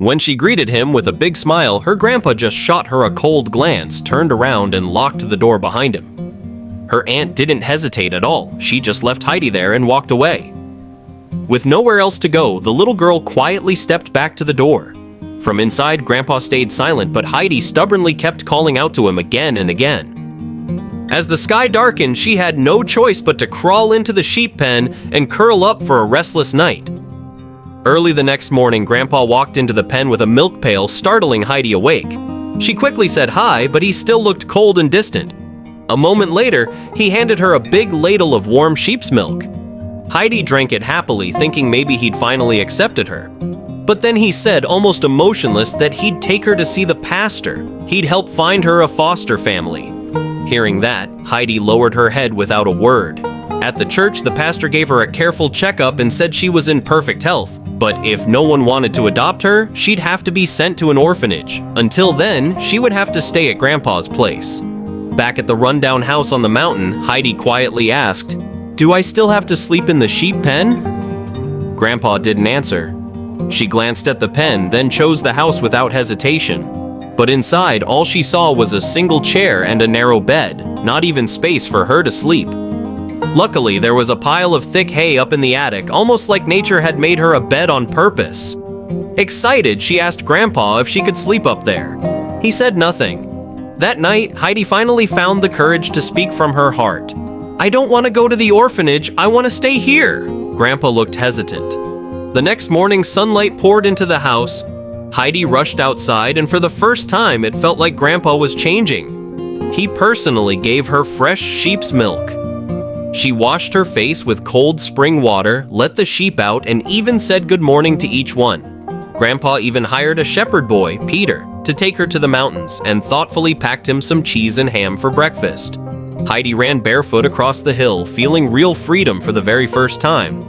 When she greeted him with a big smile, her grandpa just shot her a cold glance, turned around, and locked the door behind him. Her aunt didn't hesitate at all. She just left Heidi there and walked away. With nowhere else to go, the little girl quietly stepped back to the door. From inside, Grandpa stayed silent, but Heidi stubbornly kept calling out to him again and again. As the sky darkened, she had no choice but to crawl into the sheep pen and curl up for a restless night. Early the next morning, Grandpa walked into the pen with a milk pail, startling Heidi awake. She quickly said hi, but he still looked cold and distant. A moment later, he handed her a big ladle of warm sheep's milk. Heidi drank it happily, thinking maybe he'd finally accepted her. But then he said, almost emotionless, that he'd take her to see the pastor. He'd help find her a foster family. Hearing that, Heidi lowered her head without a word. At the church, the pastor gave her a careful checkup and said she was in perfect health. But if no one wanted to adopt her, she'd have to be sent to an orphanage. Until then, she would have to stay at Grandpa's place. Back at the rundown house on the mountain, Heidi quietly asked, "Do I still have to sleep in the sheep pen?" Grandpa didn't answer. She glanced at the pen, then chose the house without hesitation. But inside, all she saw was a single chair and a narrow bed, not even space for her to sleep. Luckily, there was a pile of thick hay up in the attic, almost like nature had made her a bed on purpose. Excited, she asked Grandpa if she could sleep up there. He said nothing. That night, Heidi finally found the courage to speak from her heart. "I don't want to go to the orphanage, I want to stay here." Grandpa looked hesitant. The next morning, sunlight poured into the house. Heidi rushed outside, and for the first time, it felt like Grandpa was changing. He personally gave her fresh sheep's milk. She washed her face with cold spring water, let the sheep out, and even said good morning to each one. Grandpa even hired a shepherd boy, Peter, to take her to the mountains and thoughtfully packed him some cheese and ham for breakfast. Heidi ran barefoot across the hill, feeling real freedom for the very first time.